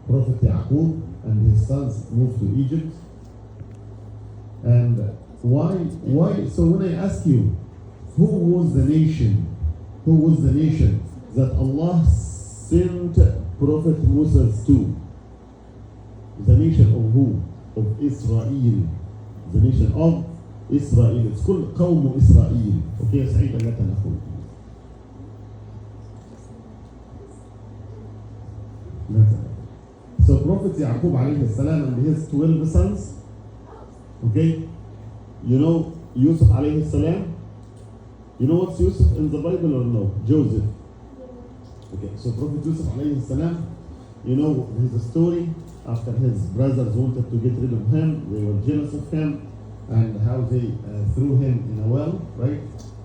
Prophet Yaqub and his sons moved to Egypt. And why? So when I ask you, who was the nation that Allah sent Prophet Musa to? The nation of who? Of Israel. The nation of Israel. It's called قوم إسرائيل. Okay, سعيد لك نقول. So Prophet Yaqub alayhi salam and his 12 sons, okay, you know Yusuf alayhi salam, you know what's Yusuf in the Bible or no? Joseph. Okay, so Prophet Yusuf alayhi salam, you know his story after his brothers wanted to get rid of him, they were jealous of him, and how they threw him in a well, right?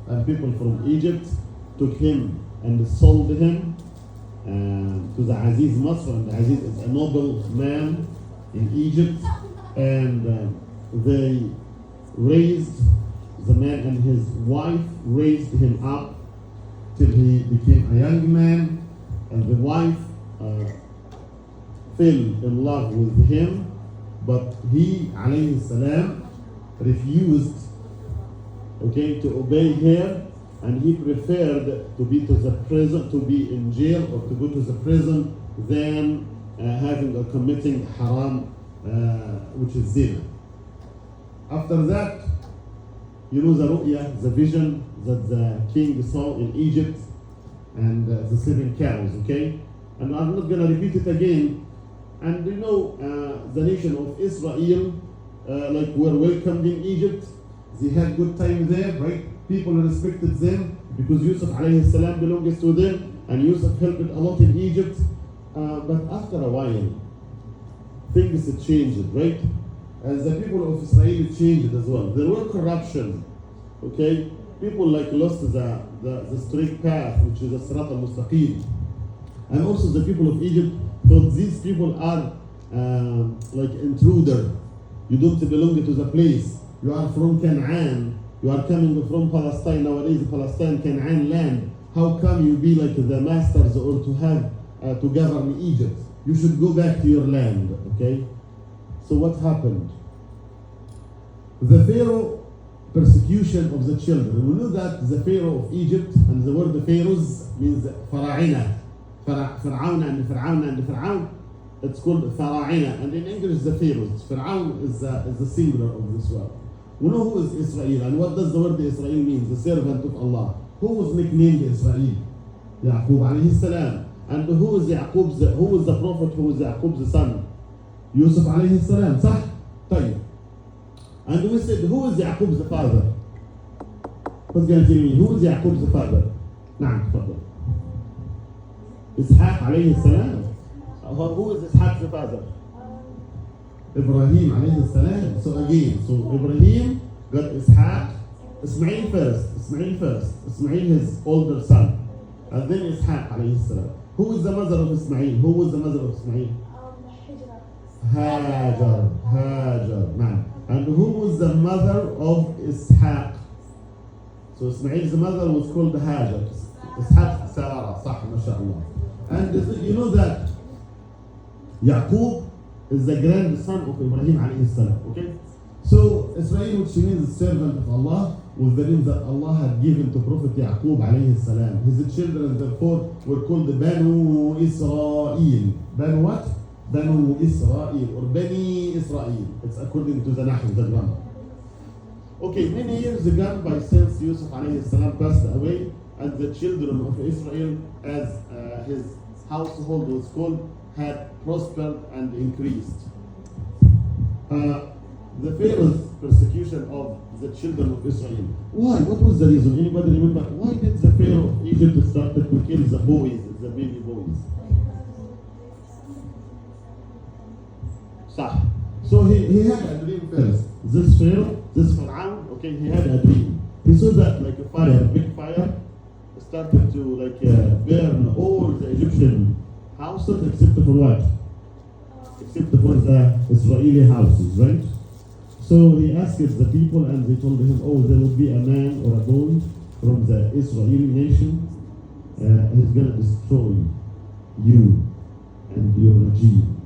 And people from Egypt took him and sold him to the Aziz Masr, and the Aziz is a noble man in Egypt, and they raised the man and his wife raised him up till he became a young man, and the wife fell in love with him, but he alayhi salam refused, okay, to obey her, and he preferred to be to the prison, to be in jail or to go to the prison than having or committing haram, which is zina. After that, you know the ru'ya, the vision that the king saw in Egypt, and the 7 cows, okay? And I'm not going to repeat it again. And you know, the nation of Israel, like were welcomed in Egypt. They had good time there, right? People respected them because Yusuf alayhi salam belongs to them, and Yusuf helped a lot in Egypt. But after a while, things changed, right? As the people of Israel changed as well. There were corruption, okay? People like lost the straight path, which is the Sirat al-Mustaqim. And also the people of Egypt thought these people are like intruder. You don't belong to the place. You are from Canaan. You are coming from Palestine. Nowadays, Palestine, Canaan land. How come you be like the masters or to have to govern Egypt? You should go back to your land, okay? So what happened? The Pharaoh persecution of the children. We know that the Pharaoh of Egypt, and the word pharaohs means fara'ina. Fir'aun and Fir'aun. It's called fara'ina, and in English the pharaohs. Fir'aun is the singular of this word. We know who is Israel, and what does the word Israel mean? The servant of Allah. Who was nicknamed Israel? Yaqub alayhi salam. And who is the prophet, who is Yaqub's son? Yusuf alayhi salam, صح? طيب. And we said, who is Yaqub's father? Who's going to tell me? Who is Yaqub's father? نعم تفضل. إسحاق عليه السلام. Who is Ishaq's father? Ibrahim alayhi salam. So again, Ibrahim got Ishaq. Ismail first. Ismail his older son. And then Ishaq alayhi salam. Who is the mother of Ismail? Who was the mother of Ismail? Hajar. Man. And who was the mother of Ishaq? So Ismail's mother was called Hajar. Ishaq Sarah. صح ما شاء الله. And you know that Yaqub is the grandson of Ibrahim alayhi salam. Okay? So Israel, which means servant of Allah, was the name that Allah had given to Prophet Yaqub alayhi salam. His children therefore were called the Banu Israel. Banu what? Banu Israel or Bani Israel. It's according to the Nahu, the grammar. Okay, many years gone by since Yusuf alayhi salam passed away, and the children of Israel, as his household was called, had prospered and increased. The Pharaoh's persecution of the children of Israel. Why? What was the reason? Anybody remember? Why did the Pharaoh of Egypt started to kill the boys, the baby boys? So he had a dream first. This Pharaoh, this Pharaoh, okay, he had a dream. He saw that like a fire, big fire, started to like burn all the Egyptian houses except for what? Except for the Israeli houses, right? So he asked the people, and they told him, oh, there would be a man or a boy from the Israeli nation. He's going to destroy you and your regime.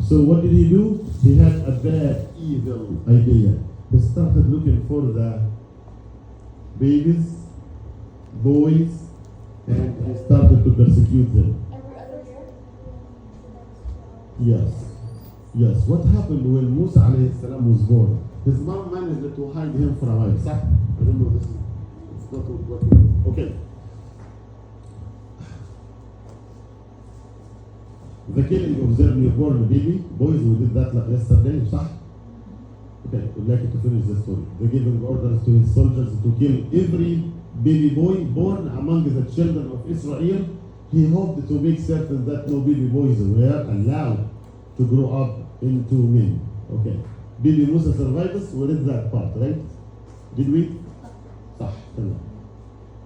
So what did he do? He had a bad, evil idea. He started looking for the babies, boys, and he started to persecute them. Yes. Yes. What happened when Musa alayhi salam was born? His mom managed to hide him for a while. صح? I don't know this. It's not what. Okay. The killing of their newborn baby, boys, we did that like yesterday, صح? Okay, we'd like you to finish the story. They giving orders to his soldiers to kill every baby boy born among the children of Israel. He hoped to make certain that no baby boys were allowed to grow up into men. Okay. Baby Musa survived. We read that part, right? Did we? صح.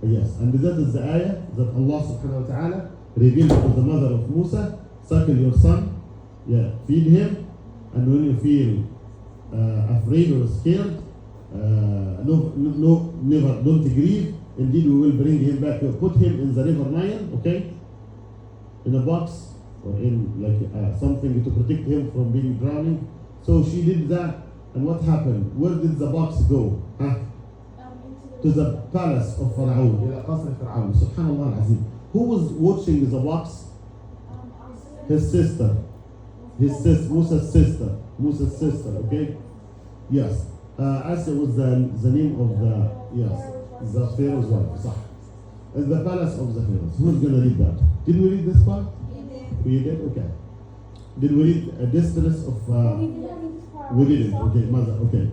Yes. And that is the ayah that Allah subhanahu wa ta'ala revealed to the mother of Musa. Suckle your son, yeah, feed him, and when you feel afraid or scared, never, don't grieve. Indeed, we will bring him back. Put him in the river Nile, okay, in a box or in like something to protect him from being drowning. So she did that, and what happened? Where did the box go? Huh? To the palace of Pharaoh. إلى قصر فرعون. Subhanallah al-Azim. Who was watching the box? His sister, Musa's sister, okay? Yes. Asa was the name of the Pharaoh's wife, صح. In the palace of the Pharaohs. Who's going to read that? Did we read this part? We did? Okay. Did we read a distress of... we didn't, okay, mother, okay.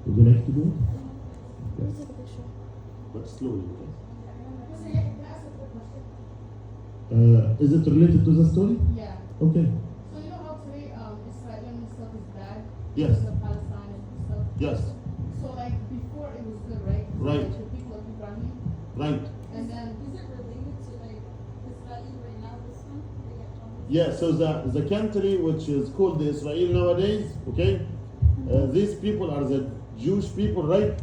Would you like to do it? Yes. But slowly, okay? Is it related to the story? Yeah. Okay. So you know how today Israeli stuff is bad? Yes. The Palestine and stuff? Yes. So like before it was good, right? Right. Like the people of Ibrahim. Right. And then Is it related to like Israel right now, this one? Yeah, so the country which is called the Israel nowadays, okay, these people are the Jewish people, right?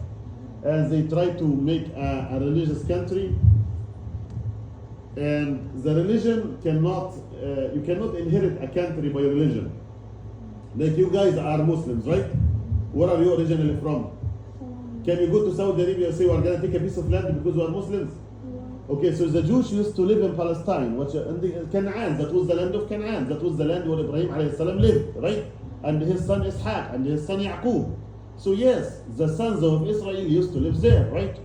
And they try to make a religious country. And the religion cannot, you cannot inherit a country by religion. Like you guys are Muslims, right? Where are you originally from? Can you go to Saudi Arabia and say we're going to take a piece of land because we are Muslims? Okay, so the Jews used to live in Palestine, which in the Canaan, that was the land of Canaan, that was the land where Ibrahim alayhi salam lived, right? And his son Ishaq and his son Yaqub. So yes, the sons of Israel used to live there, right?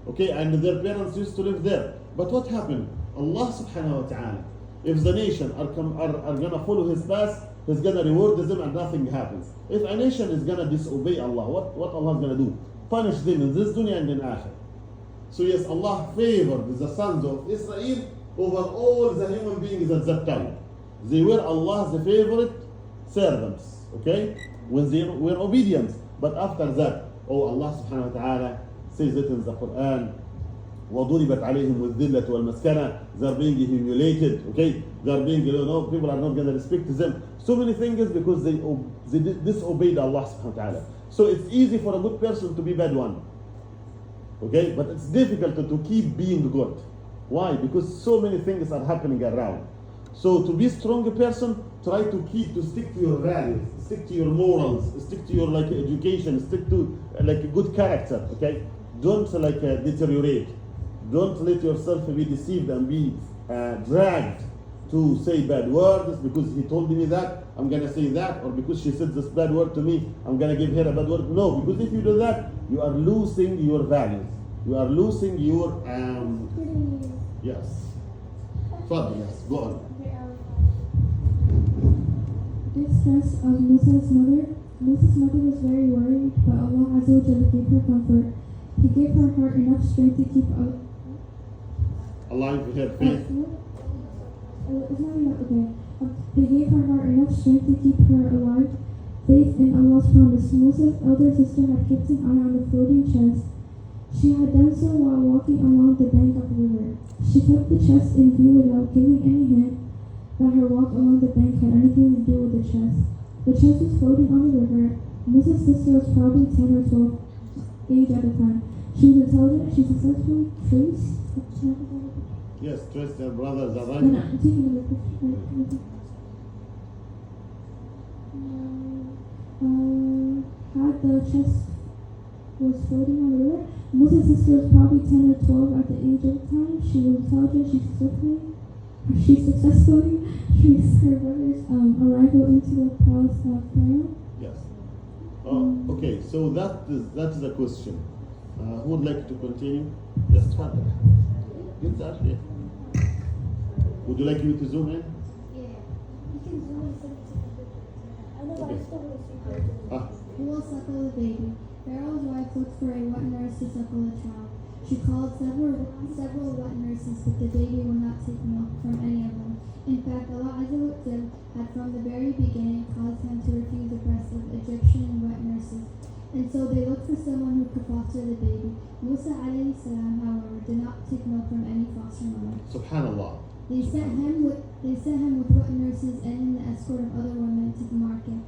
Okay, and their parents used to live there. But what happened? Allah subhanahu wa ta'ala, if the nation are going to follow his path, he's going to reward them and nothing happens. If a nation is going to disobey Allah, what Allah is going to do? Punish them in this dunya and in akhir. So yes, Allah favored the sons of Israel over all the human beings at that time. They were Allah's favorite servants, okay? When they were obedient. But after that, Allah subhanahu wa ta'ala says it in the Quran, وَضُرِبَتْ عَلَيْهِمُ الذِّلَّةُ وَالْمَسْكَنَةُ. They're being humiliated, okay? They're being, people are not going to respect them. So many things because they disobeyed Allah subhanahu wa ta'ala. So it's easy for a good person to be bad one. Okay? But it's difficult to keep being good. Why? Because so many things are happening around. So to be a strong person, try to stick to your values, stick to your morals, stick to your education, stick to a good character, okay? Don't deteriorate. Don't let yourself be deceived and be dragged to say bad words because he told me that, I'm going to say that, or because she said this bad word to me, I'm going to give her a bad word. No, because if you do that, you are losing your values. You are losing your, yes. Further, yes, go on. Distress of Musa's mother. Musa's mother was very worried, but Allah Azza wa Jalla gave her comfort. He gave her heart enough strength to keep up. Alive with her faith. He gave her heart enough strength to keep her alive. Faith in Allah's promise. Musa's elder sister had kept an eye on the floating chest. She had done so while walking along the bank of the river. She kept the chest in view without giving any hint that her walk along the bank had anything to do with the chest. The chest was floating on the river. Musa's sister was probably 10 or 12 age at the time. She was intelligent. She successfully traced. Yes, traced her brothers, are right? had the chest was floating on the river. Musa's sister was probably 10 or 12 at the age of the time. She was intelligent. She successfully traced her brother's arrival into the palace of Pharaoh. Yes. Okay, so that is a question. Who would like to continue? Yes, Father. Good that, yeah. Would you like me to zoom in? Yeah. You can zoom in so it's a picture. I know, but I still want to see pictures. Who will suckle the baby? Pharaoh's wife looked for a wet nurse to suckle the child. She called several wet nurses, but the baby would not take milk from any of them. In fact, Allah Azza wa Jal had from the very beginning caused him to refuse the breasts of Egyptian wet nurses. And so they looked for someone who could foster the baby. Musa alayhi salam, however, did not take milk from any foster mother. Subhanallah. They sent him with wet nurses and an escort of other women to the market,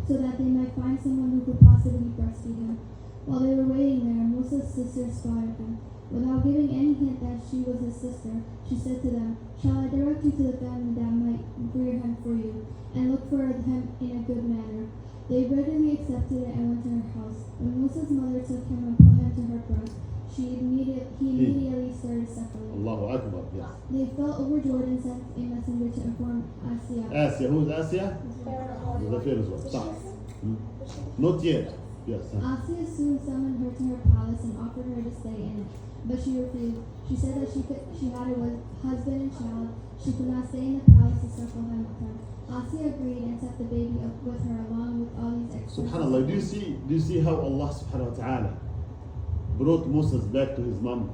so that they might find someone who could possibly breastfeed him. While they were waiting there, Musa's sister spotted him. Without giving any hint that she was his sister, she said to them, "Shall I direct you to the family that might rear him for you, and look for him in a good manner?" They readily accepted it and went to her house. When Musa's mother took him and put him to her breast, he immediately started suckling. Allahu Akbar, yes. They felt overjoyed and sent a messenger to inform Asya. Asya, who is Asya? Pharaoh. The Pharaoh as well. Stop. Not yet. Yes. Asya soon summoned her to her palace and offered her to stay in it, but she refused. She said that she had a husband and child. She could not stay in the palace to suckle him with her. Asya agreed and set the baby up with her along with all these extras. Subhanallah. Do you see how Allah subhanahu wa ta'ala brought Moses back to his mom?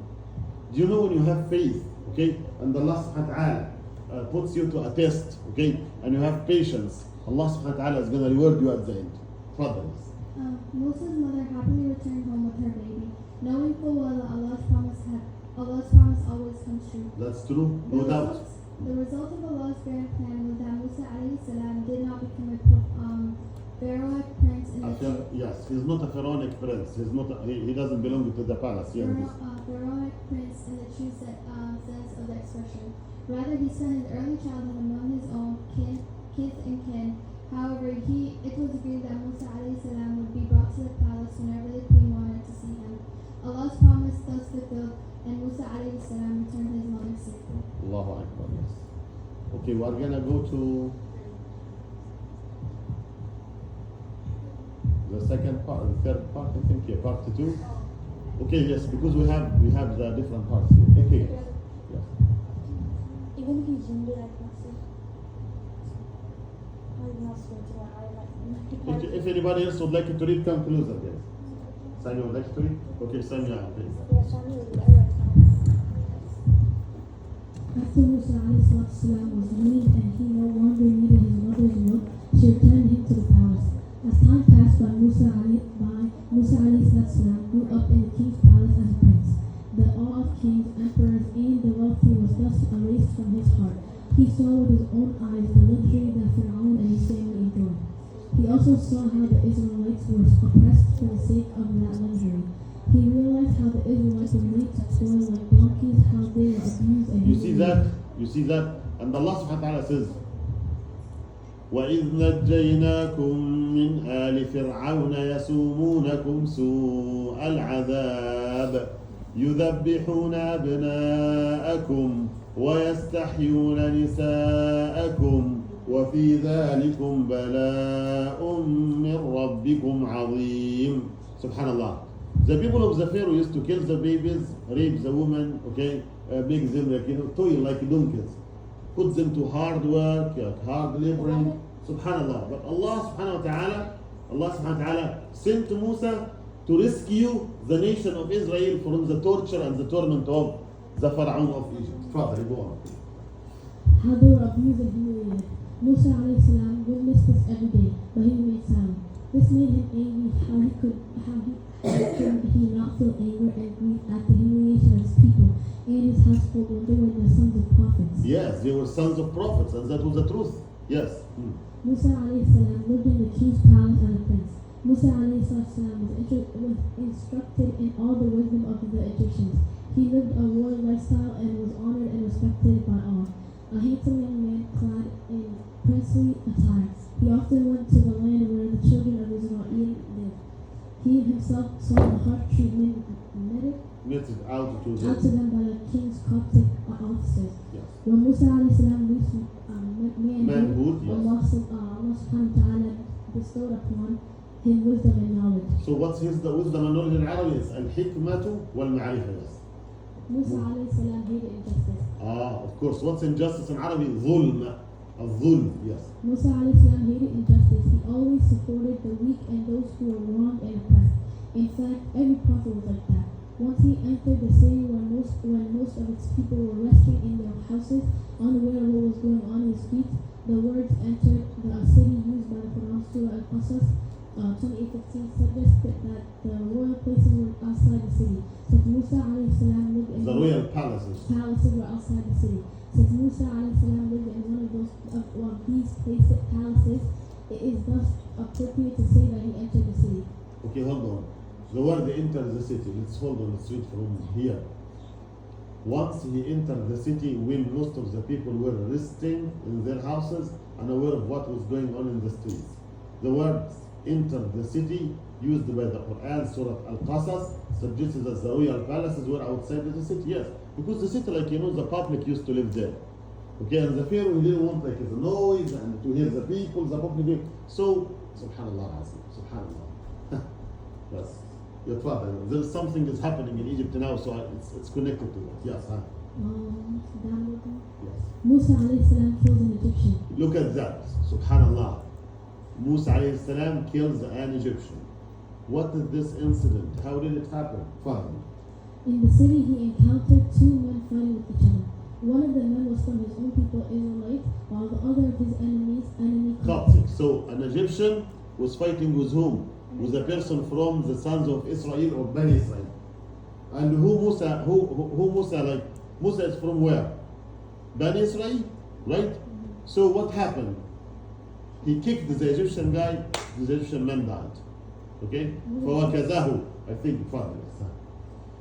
Do you know when you have faith, okay, and Allah subhanahu wa ta'ala puts you to a test, okay, and you have patience, Allah subhanahu wa ta'ala is going to reward you at the end. Father. Musa's mother happily returned home with her baby, knowing full well that Allah's promise always comes true. That's true, no doubt. The result of Allah's grand plan was that Musa alayhi salam did not become a pharaoh prince in the Yes, he's not a pharaonic prince. He doesn't belong to the palace. Yeah, pharaonic prince in the true sense of the expression. Rather, he spent his early childhood among his own kith and kin. However, it was agreed that Musa alayhi salam would be brought to the palace whenever the queen wanted to see him. Allah's promise thus fulfilled, and Musa alayhi salam returned his mother safely. Allahu Akbar, yes. Okay, we're gonna go to the second part, the third part, I think, yeah, part 2. Okay, yes, because we have the different parts here. Okay, yes. Even if you zoomed it, I can see. I'm not sure to If anybody else would like to read, come closer, guys. Sanya would like to read? Okay, Sanya, please. Yes, I'm really right now. After Musa was weaned and he no longer needed his mother's milk, she returned him to the palace. As time passed by, Musa grew up in the king's palace as a prince. The awe of kings, emperors, and the wealthy was thus erased from his heart. He saw with his own eyes the luxury that Pharaoh and his family enjoyed. He also saw how the Israelites were oppressed for the sake of that luxury. He realized how the Israelites were made to toil like donkeys, how they were abused and You see that? And Allah subhanahu wa ta'ala says, وَإِذْ نَجَّيْنَاكُمْ مِنْ آلِ فِرْعَوْنَ يَسُومُونَكُمْ سُوءَ الْعَذَابِ يُذَبِّحُونَ أَبْنَاءَكُمْ وَيَسْتَحْيُونَ نِسَاءَكُمْ وَفِي ذَلِكُمْ بَلَاءٌ مِّن رَبِّكُمْ عَظِيمٌ. Subhanallah. The people of the Pharaoh used to kill the babies, rape the women, okay, make them toil like donkeys, put them to hard work, hard laboring. Subhanallah. But Allah subhanahu wa ta'ala sent Musa to rescue the nation of Israel from the torture and the torment of the Pharaoh of Egypt. Father, go on. How they were abused and humiliated. Musa witnessed this every day, but he remained silent. This made him angry. How could he not feel anger and grief at the humiliation of his people and his household when they were the sons of prophets? Yes, they were sons of prophets, and that was the truth. Yes. Musa lived in the king's palace as a prince. Musa was instructed in all the wisdom of the Egyptians. He lived a royal lifestyle and was honored and respected by all. a handsome young man clad in princely attire. He often went to the land where the children of Israel lived. He himself saw the harsh treatment meted out to out to them by the king's Coptic officers. Yes. When Musa a.s. reached manhood, Yes. Allah subhanahu wa ta'ala bestowed upon him wisdom and knowledge. So what's the wisdom and knowledge in Arabic? Is الحكمة والمعرفة. Yes. Musa a.s. hated injustice. Of course. What's injustice in Arabic? ظلم. الظلم. Yes. Musa a.s. hated injustice. He always supported the weak and those who were wronged and oppressed. In fact, every prophet was like that. Once he entered the city when most of its people were resting in their houses, unaware of what was going on in the streets, the words entered the city used by the Quran Surah Al-Qasas 28:15 suggested that the royal places were outside the city. Since Musa a.s. lived in The royal palaces. palaces were outside the city. Since Musa a.s. lived in one of these palaces, it is thus appropriate to say that he entered the city. Okay, hold on. The word entered the city. Let's hold on. Let's read from here. Once he entered the city, when most of the people were resting in their houses, unaware of what was going on in the streets. The word entered the city, used by the Quran, Surah Al-Qasas, suggests that the royal palaces were outside of the city. Yes, because the city, like the public used to live there. Okay, and the Pharaoh, he didn't want the noise and to hear the people, the public. So, Subhanallah, Subhanallah. Yes. Your father, there's something is happening in Egypt now, so it's connected to that. Yes, huh? Yes. Musa a.s. kills an Egyptian. Look at that. Subhanallah. Musa a.s. kills an Egyptian. What is this incident? How did it happen? Father. In the city, he encountered two men fighting with each other. One of the men was from his own people, Israelites, while the other of his enemy Coptic. So an Egyptian was fighting with whom? With a person from the sons of Israel or Bani Israel. And who Musa like? Musa is from where? Bani Israel, right? So what happened? He kicked the Egyptian guy, the Egyptian man died. Okay? فَوَكَذَهُ I think father.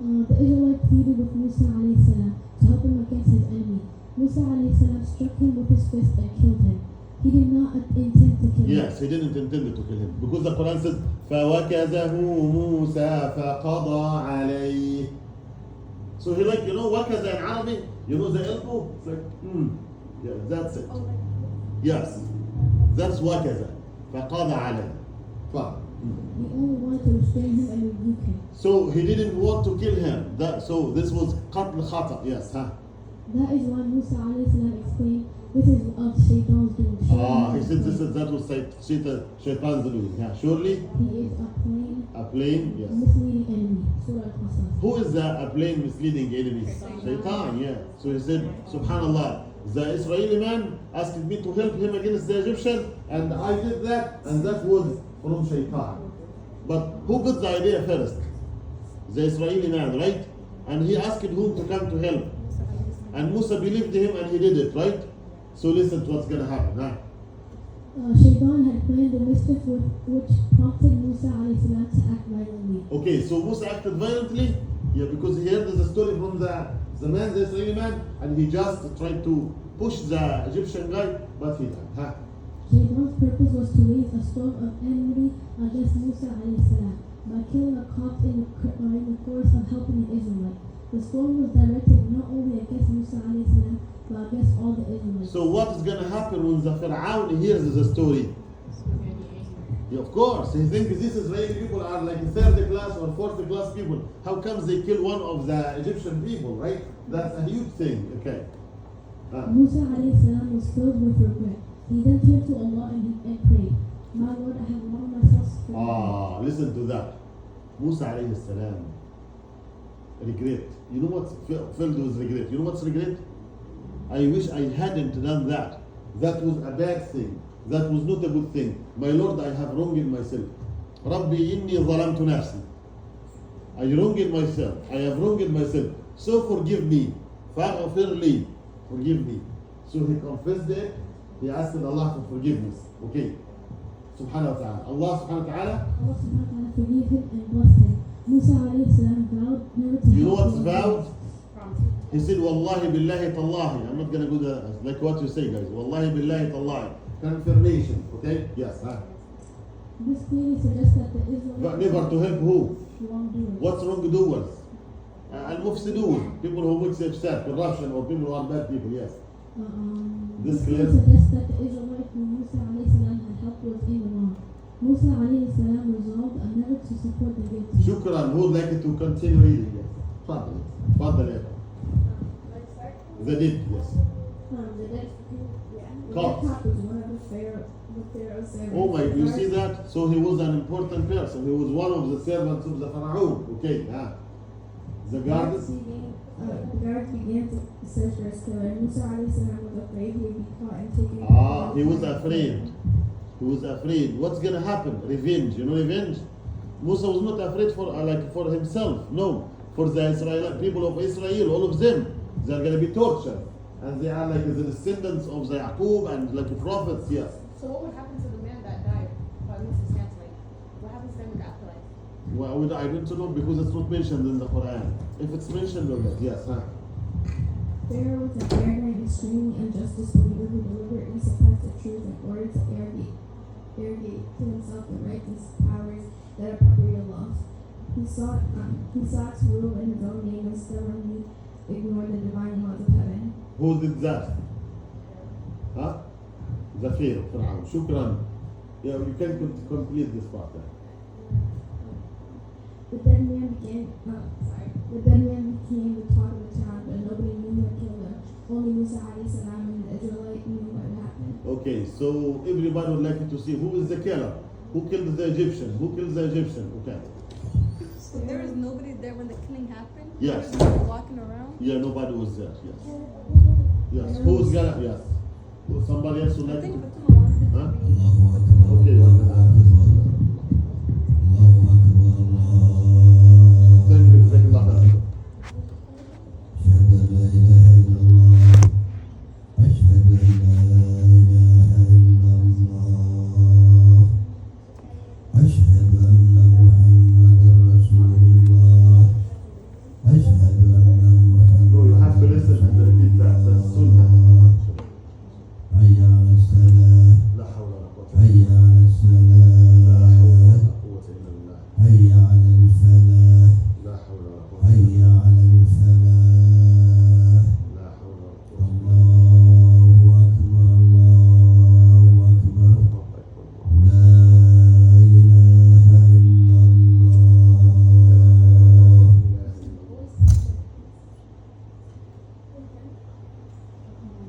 The Israelite pleaded with Musa a.s. to help him against his enemy. Musa a.s. struck him with his fist and killed him. He did not intend to kill him. Yes, he didn't intend to kill him. Because the Quran says, فَوَكَذَهُ مُوسَى فَقَضَى عَلَيْهِ. So he like, wakaza in Arabic, the elbow? It's like, yeah, that's it. Yes, that's wakaza. فَقَضَى عَلَيْهِ. He only wanted to restrain him and rebuke him. So he didn't want to kill him. So this was قتل خطأ. Yes, huh? That is why Musa a.s. explained, this is of Shaitan's doing. He said that was Shaitan's doing. Yeah, surely. He is a plain, Yes. misleading enemy. Surah Al-Qasas. Who is a plain misleading enemy? Shaitan, yeah. So he said, Subhanallah, the Israeli man asked me to help him against the Egyptian, and I did that, and that was from Shaitan. But who got the idea first? The Israeli man, right? And he asked whom to come to help. And Musa believed him and he did it, right? So listen to what's going to happen, huh? Shaitan had planned the mischief which prompted Musa a.s. to act violently. Okay, so Musa acted violently, yeah, because he heard the story from the Israeli man, and he just tried to push the Egyptian guy, but he died. Huh? Shaitan's purpose was to raise a storm of enmity against Musa a.s. by killing a Copt in the course of helping an Israelite. The storm was directed not only against Musa a.s. but against all the Israelites. So what is going to happen when the Pharaoh hears the story? Yeah, of course, he thinks these Israeli people are like third class or fourth class people. How comes they kill one of the Egyptian people, right? That's a huge thing. Okay. Musa a.s. was filled with regret. He then turned to Allah and prayed, My Lord, I have wronged myself. Listen to that. Musa alayhi salam. Regret. You know what's filled with regret? You know what's regret? I wish I hadn't done that. That was a bad thing. That was not a good thing. My Lord, I have wronged myself. Rabbi inni zalamtu nafsi. I wronged myself. I have wronged myself. So forgive me. Faghfir li. Forgive me. So he confessed it. He asked Allah for forgiveness. Okay. Subhanahu wa ta'ala. Allah subhanahu wa ta'ala. Allah subhanahu wa ta'ala forgave him and blessed him. Musa a.s. vowed never to You know what's vowed? He said, Wallahi billahi tallahi. I'm not going to go there like what you say, guys. Wallahi billahi tallahi. Confirmation. Okay? Yes. Huh? This clearly suggests that the Israelites But never to help who? wrongdoers. What's wrongdoers? Al-mufsidun. People who mix upset, corruption, or people who are bad people. Yes. This This clear? suggests that the Israelites whom Musa alayhi salam had helped was in the wrong. Musa alayhi salam resolved never to support the guilty. Shukran. Who would like to continue reading? Yes. Fadal. Fadal. Yes. The deed. Yes. The next, the Caught. next was one of the Pharaoh's servants. Oh my, you see that? So he was an important person. He was one of the servants of the Pharaoh. Okay, the guards. The guards began to search for his killer. Musa alayhi salam was afraid he would be caught and taken. He was afraid. He was afraid. What's gonna happen? Revenge. You know revenge? Musa was not afraid for for himself. No, for the Israel people of Israel, all of them. They are gonna be tortured, and they are like the descendants of the Yaqub and like the prophets. Yes. So what would happen to the man that died by Musa's hands? Like, what happens to them in the afterlife? Well, I don't know because it's not mentioned in the Quran. If it's mentioned, we'll get yes. Pharaoh was an arrogant, extremely unjust leader who deliberately suppressed the truth in order to arrogate to himself the rights and powers that appropriate laws. He sought to rule in his own name and stubbornly ignored the divine laws of heaven. Who did that? The fear. Shukran. Yeah, you can complete this part. The dead man became the talk of the town, but nobody knew who had killed him. Only Musa alayhi salam and the Israelite knew what had happened. Okay, so everybody would like to see who is the killer, who killed the Egyptian, who killed the Egyptian. Okay. So there was nobody there when the killing happened? Yes. There was nobody walking around? Yeah, nobody was there. Yes. Yes. Who's gonna? Yes. Somebody else would I like think to? Fatima wants it to Huh? be. Okay. Thank you. Thank you. No, you have to listen and repeat that. That's sunnah. لا حول ولا قوة لا حول ولا قوة إلا بالله. لا حول ولا قوة لا حول ولا قوة.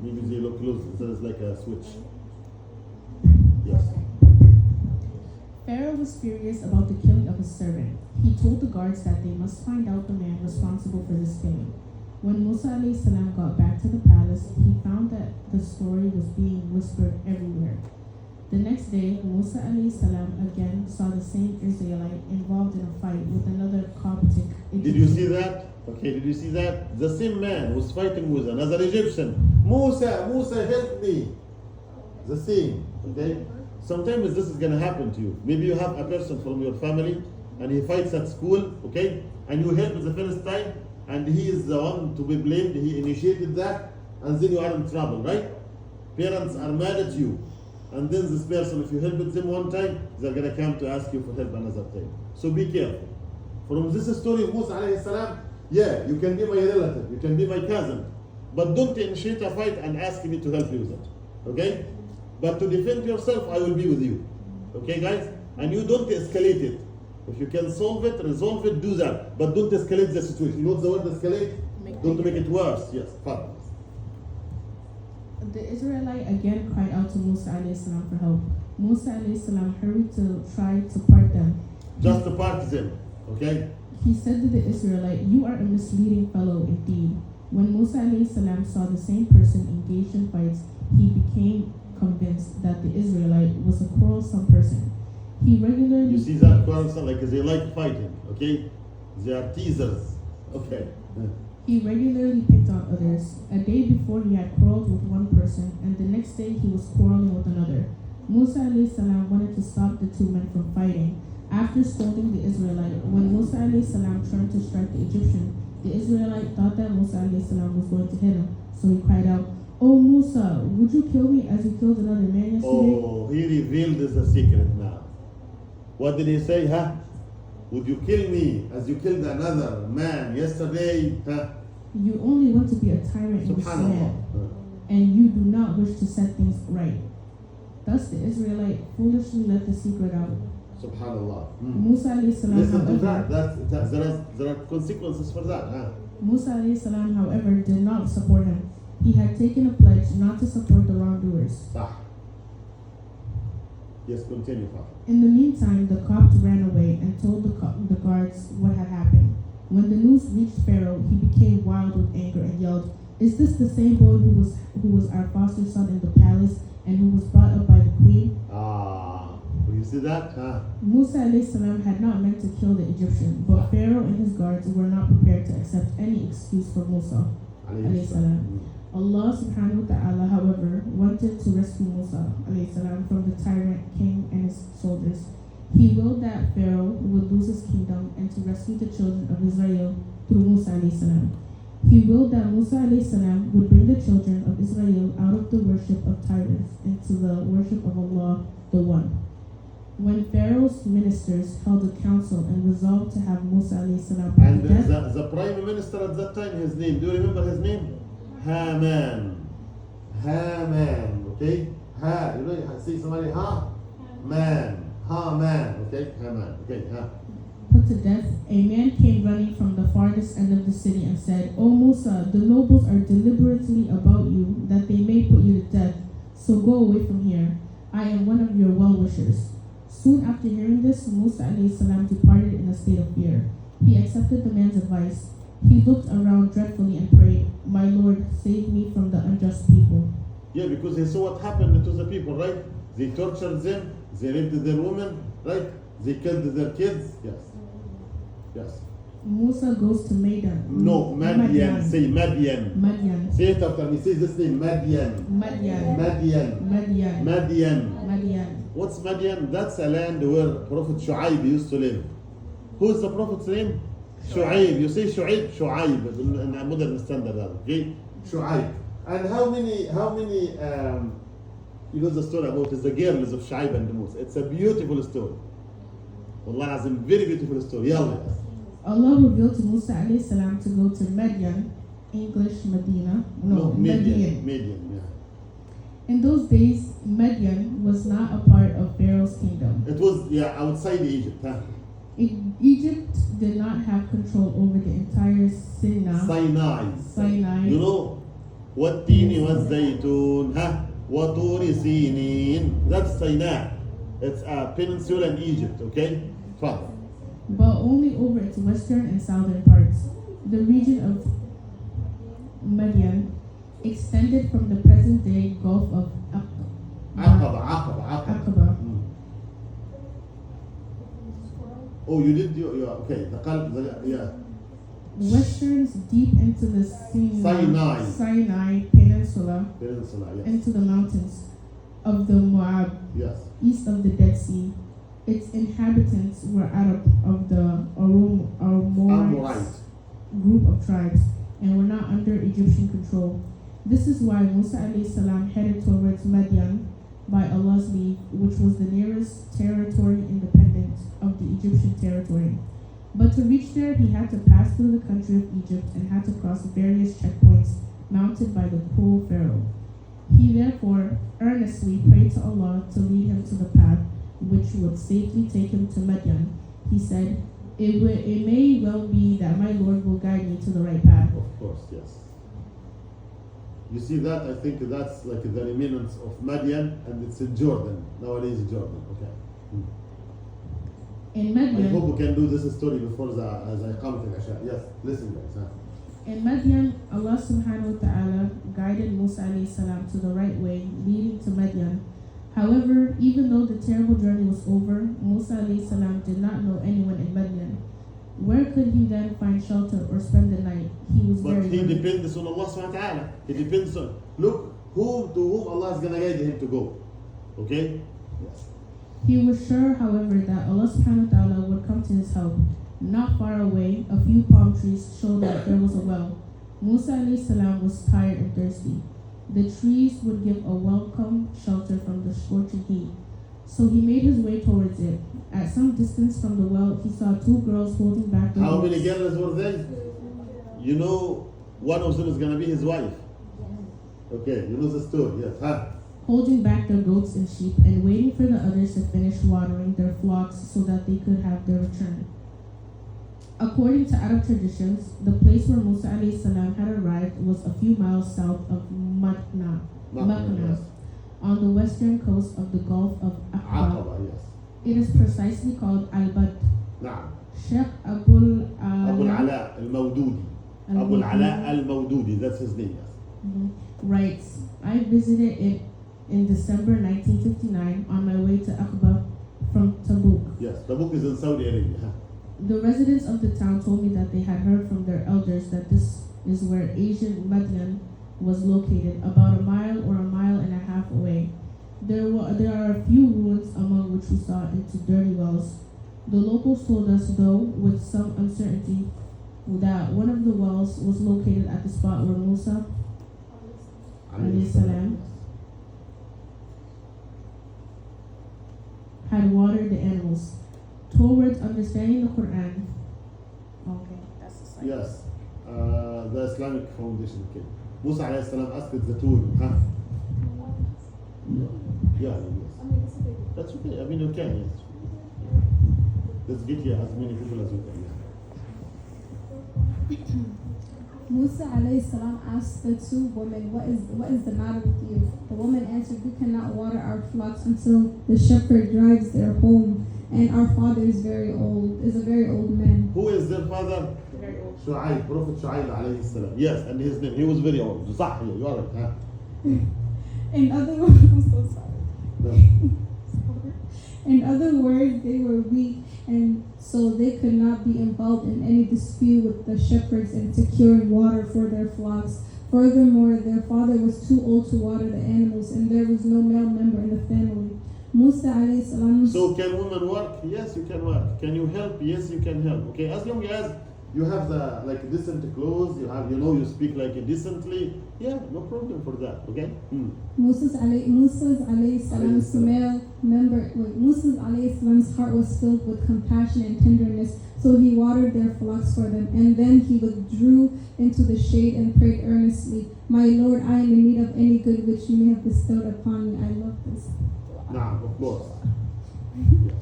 Maybe they look close. It's like a switch. Yes. Pharaoh was furious about the killing of his servant. He told the guards that they must find out the man responsible for this killing. When Musa alayhi salam got back to the palace, he found that the story was being whispered everywhere. The next day, Musa alayhi salam again saw the same Israelite involved in a fight with another Coptic Egyptian. Did you see that? Okay, did you see that? The same man was fighting with another Egyptian. Musa, help me. The same. Okay? Sometimes this is going to happen to you. Maybe you have a person from your family and he fights at school, okay? And you help the first time and he is the one to be blamed. He initiated that and then you are in trouble, right? Parents are mad at you. And then this person, if you help them one time, they're going to come to ask you for help another time. So be careful. From this story of Musa alayhi salam, yeah, you can be my relative, you can be my cousin, but don't initiate a fight and ask me to help you with it. Okay? But to defend yourself, I will be with you. Okay, guys? And you don't escalate it. If you can solve it, resolve it, do that. But don't escalate the situation. You know the word escalate? Don't make it worse. Yes, fine. The Israelite again cried out to Musa alayhi salam for help. Musa alayhi salam hurried to try to part them. Just to part them. Okay? He said to the Israelite, "You are a misleading fellow indeed." When Musa alayhi salam saw the same person engaged in fights, he became convinced that the Israelite was a quarrelsome person. He regularly... You see that quarrelsome, like they like fighting, okay? They are teasers. Okay. He regularly picked on others. A day before he had quarreled with one person, and the next day he was quarreling with another. Musa alayhi salam wanted to stop the two men from fighting. After scolding the Israelite, when Musa alayhi salam turned to strike the Egyptian, The Israelite thought that Musa alayhi salam was going to hit him, so he cried out, "Oh Musa, would you kill me as you killed another man yesterday?" Oh, he revealed the secret now. What did he say? Huh? Would you kill me as you killed another man yesterday? Huh? You only want to be a tyrant in this Subhanallah. land, and you do not wish to set things right. Thus the Israelite foolishly let the secret out. Subhanallah. Musa alayhi salam, Listen to however, that. There are consequences for that. Huh? Musa alayhi salam, however, did not support him. He had taken a pledge not to support the wrongdoers. Sah. Yes, continue, Father. In the meantime, the Copt ran away and told the guards what had happened. When the news reached Pharaoh, he became wild with anger and yelled, "Is this the same boy who was our foster son in the palace and who was brought up by the queen?" You see that? Huh? Musa alayhi salam had not meant to kill the Egyptian, but Pharaoh and his guards were not prepared to accept any excuse for Musa alayhi salam. Allah subhanahu wa ta'ala, however, wanted to rescue Musa alayhi salam from the tyrant king and his soldiers. He willed that Pharaoh would lose his kingdom and to rescue the children of Israel through Musa alayhi salam. He willed that Musa alayhi salam would bring the children of Israel out of the worship of tyrants into the worship of Allah, the One. When Pharaoh's ministers held a council and resolved to have Musa alayhi salam put And to death, the prime minister at that time, his name, do you remember his name? Haman. Okay? You know, see somebody, man. Okay? Haman. Okay? put to death, a man came running from the farthest end of the city and said, "O Musa, the nobles are deliberating about you, that they may put you to death. So go away from here. I am one of your well-wishers." Soon after hearing this, Musa alayhi salam departed in a state of fear. He accepted the man's advice. He looked around dreadfully and prayed, "My Lord, save me from the unjust people." Yeah, because he saw what happened to the people, right? They tortured them, they raped their women, right? They killed their kids. Yes. Musa goes to Madian. No, Madian. Say Madian. Madian. Say it after me. Say this name, Madian. Madian. Madian. Madian. Madian. Madian. What's Madian? That's a land where Prophet Shu'aib used to live. Who is the Prophet's name? Shu'aib. You say Shu'aib? Shu'aib in a modern standard. Okay? Shu'aib. And how many you know the story about the girls of Shu'aib and Musa. It's a beautiful story. Wallah Azim, very beautiful story. Yalla. Allah revealed to Musa alayhi salam to go to Madian, English Medina. No, Madian. Median, yeah. In those days, Madian was not a part of Pharaoh's kingdom. It was, outside Egypt. Huh? Egypt did not have control over the entire Sinai. You know, والتين والزيتون وطور سينين. That's Sinai. It's a peninsula in Egypt, okay? Father. But only over its western and southern parts. The region of Madian extended from the present-day Gulf of Aqaba. Oh, you did okay. Westerns deep into the Sinai Peninsula, yes. into the mountains of the Moab, Yes. east of the Dead Sea. Its inhabitants were out of the Amorite group of tribes and were not under Egyptian control. This is why Musa alayhi salam headed towards Madian by Allah's leave, which was the nearest territory independent of the Egyptian territory. But to reach there, he had to pass through the country of Egypt and had to cross various checkpoints mounted by the cruel Pharaoh. He therefore earnestly prayed to Allah to lead him to the path which would safely take him to Madian. He said, it may well be that my Lord will guide me to the right path. Of course, yes. You see that? I think that's like the remnants of Madian, and it's in Jordan. Nowadays, Jordan. Okay. In I Madian, hope we can do this story before the Iqamat al-Isha. Yes, listen guys. In Madian, Allah subhanahu wa ta'ala guided Musa alayhi salam to the right way, leading to Madian. However, even though the terrible journey was over, Musa alayhi salam did not know anyone in Madian. Where could he then find shelter or spend the night? He was But very he worried. depends on Allah subhanahu wa ta'ala. He depends on, look, to whom Allah is going to guide him to go. Okay? Yes. He was sure, however, that Allah subhanahu wa ta'ala would come to his help. Not far away, a few palm trees showed that there was a well. Musa alayhi salam was tired and thirsty. The trees would give a welcome shelter from the scorching heat. So he made his way towards it. At some distance from the well, he saw two girls holding back their How many goats. girls were there? You know, one of them is going to be his wife. Okay, you know the story, yes. Huh? Holding back their goats and sheep and waiting for the others to finish watering their flocks so that they could have their return. According to Arab traditions, the place where Musa alayhi salam had arrived was a few miles south of Makna, Yes. on the western coast of the Gulf of Aqaba. Aqaba, yes. It is precisely called Al-Bad. نعم. Sheikh Abul أبو العلاء المودودي. أبو العلاء المودودي, that's his name, yes. writes, I visited it in December 1959 on my way to Aqaba from Tabuk. Yes, the book is in Saudi Arabia. Huh? The residents of the town told me that they had heard from their elders that this is where Asian Madian was located, about a mile or a mile and a half away. There are a few ruins among which we saw into dirty wells. The locals told us, though with some uncertainty, that one of the wells was located at the spot where Musa alayhi salam had watered the animals. Towards understanding the Quran. Okay, that's the site. Yes, the Islamic Foundation came. Musa alayhi salam asked the two, huh? Yeah, yes. That's okay. I mean, you can, yes. Let's get here as many people as we can. Musa alayhi salam asked the two women, what is the matter with you? The woman answered, we cannot water our flocks until the shepherd drives their home, and our father is a very old man. Who is their father? Very old. Shu'aib, Prophet Shu'aib alayhi salam. Yes, and his name, he was very old. صح, you are right, huh? In other words, I'm so sorry. No. In other words, they were weak, and so they could not be involved in any dispute with the shepherds in securing water for their flocks. Furthermore, their father was too old to water the animals, and there was no male member in the family. Musa alayhi salam. So can women work? Yes, you can work. Can you help? Yes, you can help. Okay, as long as you have the decent clothes, you speak decently. Yeah, no problem for that. Okay. Musa's alayhi salam's Musa's alayhi salam's heart was filled with compassion and tenderness, so he watered their flocks for them, and then he withdrew into the shade and prayed earnestly, my Lord, I am in need of any good which you may have bestowed upon me. I love this. Nah, of course. Yes.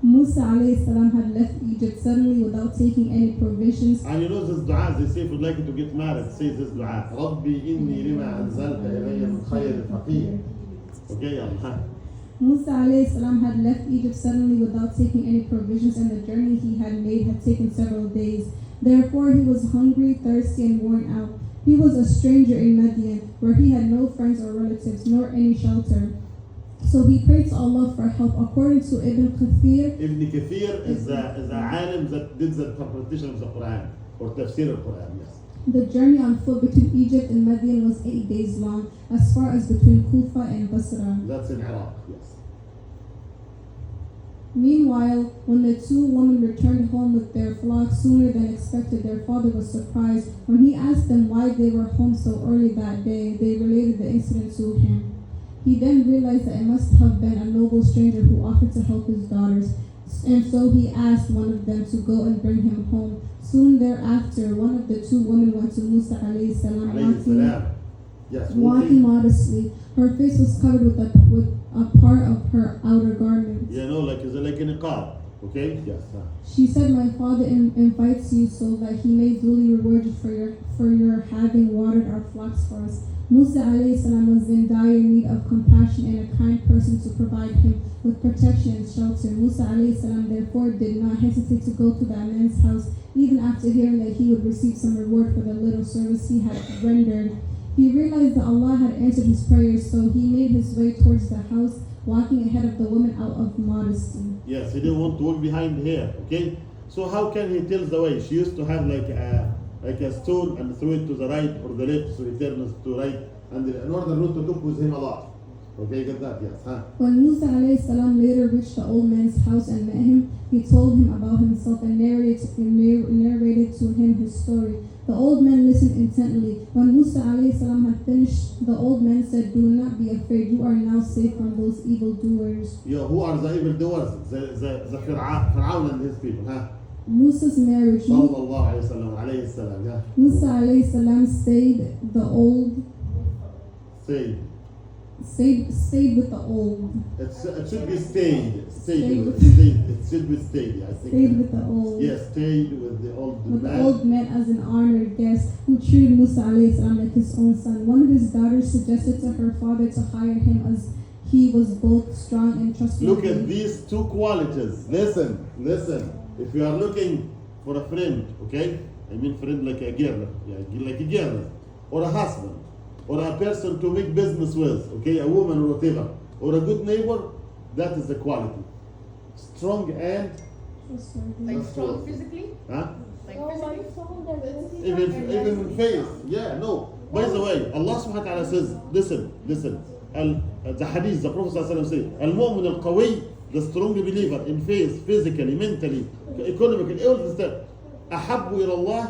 Musa alayhi salam had left Egypt suddenly without taking any provisions. And you know this dua, they say if you'd like to get married, say this dua. ربي إني لما أنزلت إلي من خير فقير. Okay, Allah. Musa alayhi salam had left Egypt suddenly without taking any provisions, and the journey he had made had taken several days. Therefore he was hungry, thirsty, and worn out. He was a stranger in Madian, where he had no friends or relatives, nor any shelter. So he prayed to Allah for help. According to Ibn Kathir, Ibn Kathir is a alim that did the interpretation of the Quran, or tafsir of Quran, yes. the journey on foot between Egypt and Madian was 8 days long, as far as between Kufa and Basra. That's in Iraq, yes. Meanwhile, when the two women returned home with their flocks sooner than expected, their father was surprised. When he asked them why they were home so early that day, they related the incident to him. He then realized that it must have been a noble stranger who offered to help his daughters, and so he asked one of them to go and bring him home. Soon thereafter, one of the two women went to Musa alayhi salam, Alayhi salam. Yes, walking modestly. Her face was covered with a part of her outer garment. You know, like a niqab. Okay? Yes. She said, my father invites you so that he may duly reward you for your having watered our flocks for us. Musa alayhi salam was in dire need of compassion and a kind person to provide him with protection and shelter. Musa alayhi salam therefore did not hesitate to go to that man's house, even after hearing that he would receive some reward for the little service he had rendered. He realized that Allah had answered his prayers, so he made his way towards the house, walking ahead of the woman out of modesty. Yes, he didn't want to walk behind her. Okay? So how can he tell the way? She used to have like a stone and throw it to the right or the left, so he turns to right, and in order not to talk with him a lot. Okay, get that? Yes, huh? When Musa alayhi salam later reached the old man's house and met him, he told him about himself and narrated to him his story. The old man listened intently. When Musa alayhi salam had finished, the old man said, "Do not be afraid. You are now safe from those evildoers." Yeah, who are the evildoers? The Fir'aun and his people, huh? Musa's marriage. Sallallahu alayhi wa sallam, alayhi salam, yeah. Musa alayhi salam stayed with the old. It should be stayed. Stayed with- It should be stayed, I think. Stayed with the old. Yes, stayed with the old But the man. old man as an honored guest who treated Musa alayhi salam like his own son. One of his daughters suggested to her father to hire him as he was both strong and trustworthy. Look at these two qualities. Listen. If you are looking for a friend, okay? I mean friend like a girl, yeah, like a girl, or a husband, or a person to make business with, okay? A woman or whatever, or a good neighbor, that is the quality. Strong and, Like That's strong true. physically? huh? Like Oh, physically? like someone that really Even in faith, yeah, no. By the way, Allah subhanahu wa ta'ala says, listen. The hadith, the Prophet sallallahu alayhi wa sallam said, Al-mu'min al-qawi, the strong believer in faith, physically, mentally, economically, all this stuff, أحب إلى الله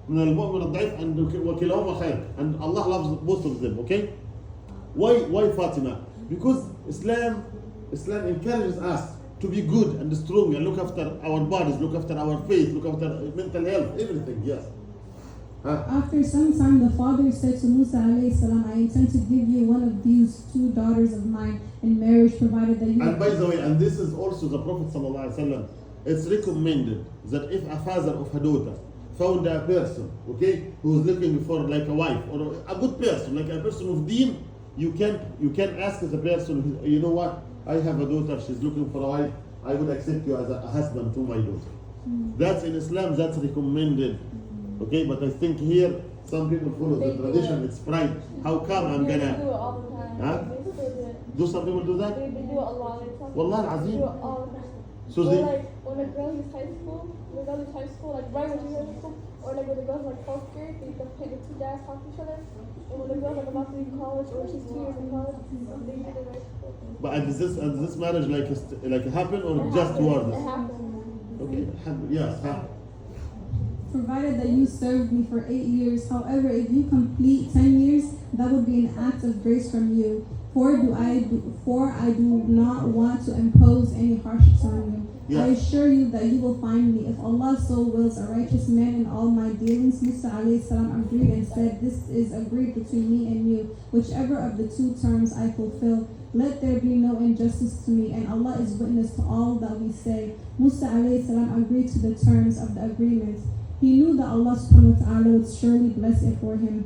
من المؤمن الضعيف and وكلاهما خير, and Allah loves both of them, okay? Why Fatima? Because Islam encourages us to be good and strong and look after our bodies, look after our faith, look after mental health, everything, yes. Huh? After some time, the father said to Musa alayhi salam, "I intend to give you one of these two daughters of mine in marriage, provided that you." And by the way, and this is also the Prophet sallallahu alaihi wasallam, it's recommended that if a father of a daughter found a person, okay, who's looking for like a wife or a good person, like a person of deen, you can ask the person, you know what, I have a daughter, she's looking for a wife, I would accept you as a husband to my daughter. That's in Islam, that's recommended. Okay, but I think here some people follow the tradition, it's pride. How come I'm They do gonna, it all the time. Huh? They still do it. do some people do that? They do it a lot. Wallah They al-azim. do it all the time. So Or they, like when a girl leaves high school, like right when she goes to school, or like when the girls like 12th grade, the two dads talk to each other. And when the girl's like about to leave college, or she's 2 years in college, they do the right school. but does this marriage like happen or It just happens. words? It happens. Okay, yes, huh? Provided that you served me for 8 years. However, if you complete 10 years, that would be an act of grace from you. For I do not want to impose any hardships on you. Yeah. I assure you that you will find me, if Allah so wills, a righteous man in all my dealings. Musa alayhi salam agreed and said, "This is agreed between me and you. Whichever of the two terms I fulfill, let there be no injustice to me, and Allah is witness to all that we say." Musa alayhi salam agreed to the terms of the agreement. He knew that Allah subhanahu wa ta'ala would surely bless it for him.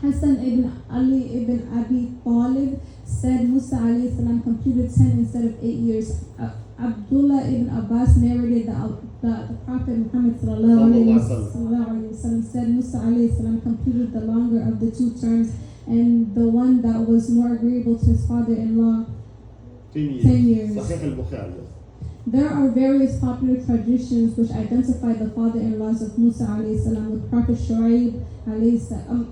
Hassan ibn Ali ibn Abi Talib said Musa alayhi salam completed 10 instead of 8 years. Abdullah ibn Abbas narrated that the Prophet Muhammad sallallahu alayhi wasallam said Musa alayhi salam completed the longer of the two terms and the one that was more agreeable to his father-in-law. 10 years. Sahih al-Bukhari. There are various popular traditions which identify the father-in-laws of Musa alayhi salam with Prophet Shu'aib alayhi salam.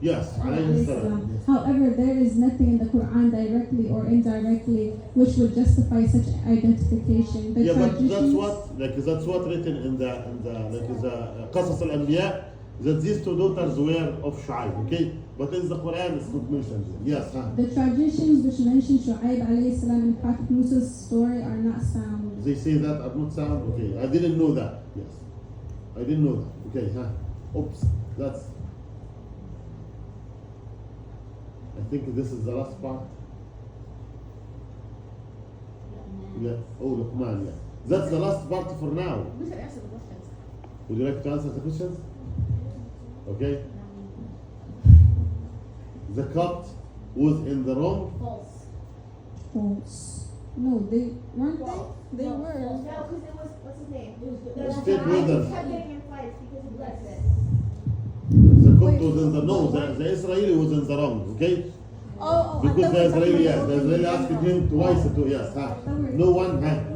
Yes, alayhi salam. Yes. However, there is nothing in the Quran directly or indirectly which would justify such identification. The Yeah, but traditions- that's what written in the Qasas al-Anbiya, that these two daughters were of Shu'aib, okay? But in the Quran it's not mentioned. Yes, huh? The traditions which mention Shu'aib alayhi salam and Prophet Musa's story are not sound. They say that are not sound. Okay, I didn't know that. Yes, I didn't know that. Okay, huh? Oops, that's. I think this is the last part. Yeah. Oh, Luqman. Yeah. That's the last part for now. We should answer the questions. Would you like to answer the questions? Okay. The Copt was in the wrong. False. False. No, they weren't False. they? They No, were. No, because it was, what's his name? State brother. He kept getting in fights because of Brexit. The Copt was in the no. The Israeli was in the wrong. Okay. Oh, Because the Israeli asked him twice to yes. Huh? No one had.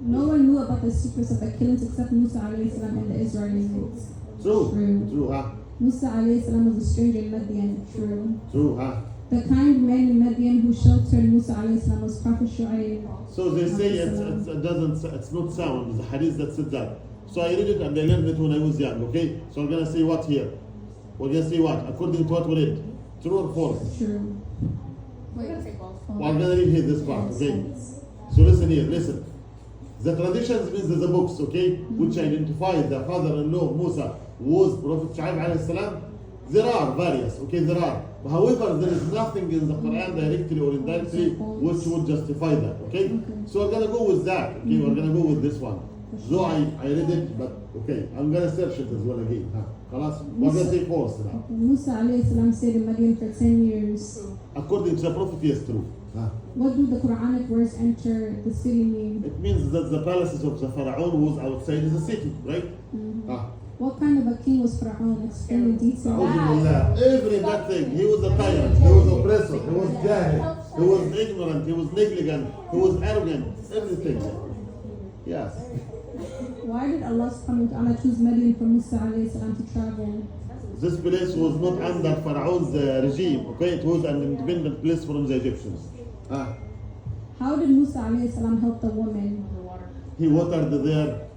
No one knew about the secrets of the killings except Musa alayhi salam and the Israelis. True. True. True. Huh? Musa alayhi salam was a stranger in Madian. True. True. Huh? The kind man in Madian who sheltered Musa alayhi salam was Prophet Shu'aib. So they say it's not sound. It's a hadith that said that. So I read it and I learned it when I was young. Okay. So I'm gonna say what here? We're gonna say what according to what we read. True or false? True. We're gonna say false. Well, I'm gonna read here this part. Okay. So listen here. Listen. The traditions means there's a books. Okay, which identify the father-in-law of Musa was Prophet Shu'aib alayhi salam. There are various. Okay, there are. However, there is nothing in the Quran directly or indirectly which would justify that. Okay? So we're gonna go with that. Okay, we're gonna go with this one. Though I read it, but okay, I'm gonna search it as well again. خلاص, we're gonna say false now. Musa alayhi salam stayed in Madian for 10 years. According to the Prophet, yes, true. What do the Quranic words enter the city mean? It means that the palaces of the Pharaoh was outside the city, right? What kind of a king was Pharaoh? Explain in detail. Every bad thing. He was a tyrant, he was oppressor, he was jahil, he was ignorant, he was negligent, he was arrogant, everything. Yes. Why did Allah subhanahu wa ta'ala choose Madian for Musa alayhi salam to travel? This place was not under Pharaoh's regime, okay? It was an independent place from the Egyptians. How did Musa alayhi salam help the woman? He watered their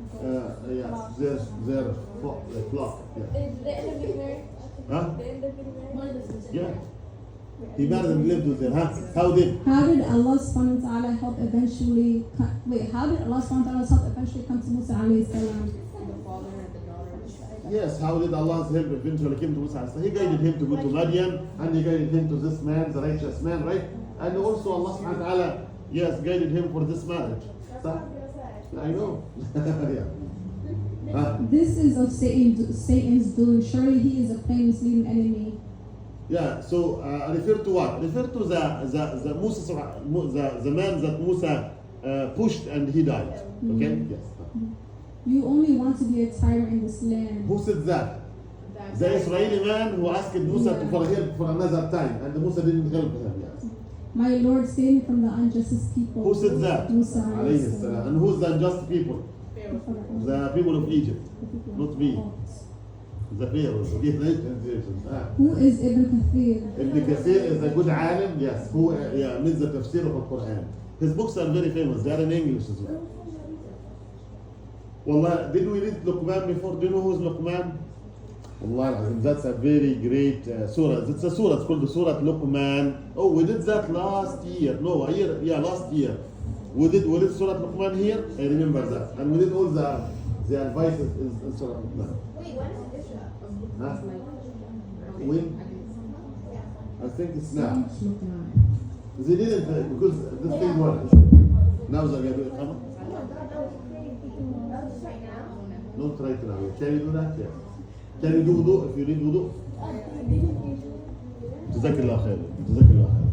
flock. Yeah. They end up getting married. Huh? They end up getting married. Yeah. He married and lived with them. How did? How did Allah subhanahu wa ta'ala help eventually how did Allah subhanahu wa ta'ala help eventually come to Musa alayhi salam? The father and the daughter. Yes, how did Allah's help eventually came to Musa? So he guided him to go to Madian, and he guided him to this man, the righteous man, right? And also Allah subhanahu wa ta'ala, yes, guided him for this marriage. So, I know. Yeah. This is of Satan's doing. Surely he is a plain misleading enemy. Yeah, so refer to what? Refer to the Musa, the man that Musa pushed and he died. Okay? Yes. You only want to be a tyrant in this land. Who said that? The Israeli man who asked Musa for help for another time, and Musa didn't help him. Yes. My Lord, save me from the unjust people. Who said that? Musa Alayhi salam. And who's the unjust people? The people of Egypt, not me. The Pharaohs. Who is Ibn Kathir? Ibn Kathir is a good alim, yes, who needs the tafsir of the Quran. His books are very famous, they are in English as well. Wallah, did we read Luqman before? Do you know who's Luqman? Wallah, that's a very great surah. It's a surah, it's called the Surah Luqman. Oh, we did that last year. No, last year. We did Surah Luqman here, I remember that. And we did all the advices in Surah Luqman. Wait, when is this? Huh? When? I think it's now. They didn't because this thing was. Now they're going to do it. Not right now. Can you do that? Yes. Can you do wudu if you need wudu? جزاك الله خير. جزاك الله خير.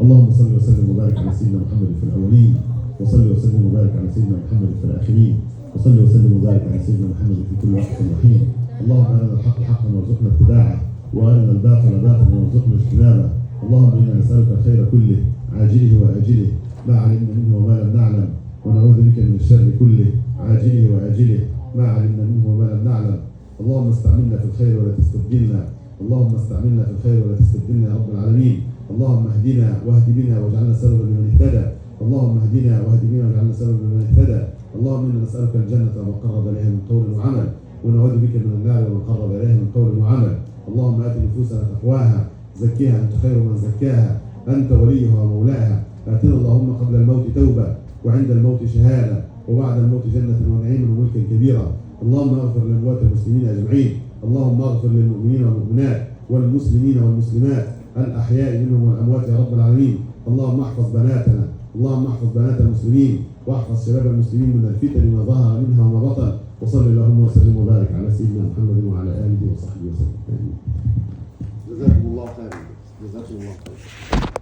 اللهم صل وسلم وبارك على سيدنا محمد في الأولين، وصل وسلم وبارك على سيدنا محمد في الآخرين، وصل وسلم وبارك على سيدنا محمد في كل وقت وحين. اللهم أرنا الحق حقا وارزقنا اتباعه، وأرنا الباطل باطلا وارزقنا اجتنابه. اللهم إنا نسألك الخير كله عاجله وآجله ما علمنا منه وما لم نعلم، ونعوذ بك من الشر كله عاجله وآجله ما علمنا منه وما لم نعلم. اللهم استعملنا في الخير ولا تستبدلنا، اللهم استعملنا في الخير ولا تستبدلنا يا رب العالمين. اللهم اهدنا واهد بنا واجعلنا سببا لمن اهتدى، اللهم اهدنا واهد بنا واجعلنا سببا لمن اهتدى. اللهم انا نسألك الجنة وما قرب اليها من قول وعمل، ونعوذ بك من النار وما قرب اليها من قول وعمل. اللهم آت نفوسنا تقواها، زكيها أنت خير من زكاها، أنت وليها ومولاها. آتنا اللهم قبل الموت توبة، وعند الموت شهادة، وبعد الموت جنة ونعيما وملكا كبيرا. اللهم اغفر لأموات المسلمين أجمعين، اللهم اغفر للمؤمنين والمؤمنات والمسلمين والمسلمات الأحياء منهم والأموات يا رب العالمين. اللهم احفظ بناتنا، اللهم احفظ بنات المسلمين، واحفظ شباب المسلمين من الفتن ما ظهر منها وما بطن. وصل اللهم وسلم وبارك على سيدنا محمد وعلى آله وصحبه وسلم. جزاكم الله خيرا. جزاكم الله خيرا.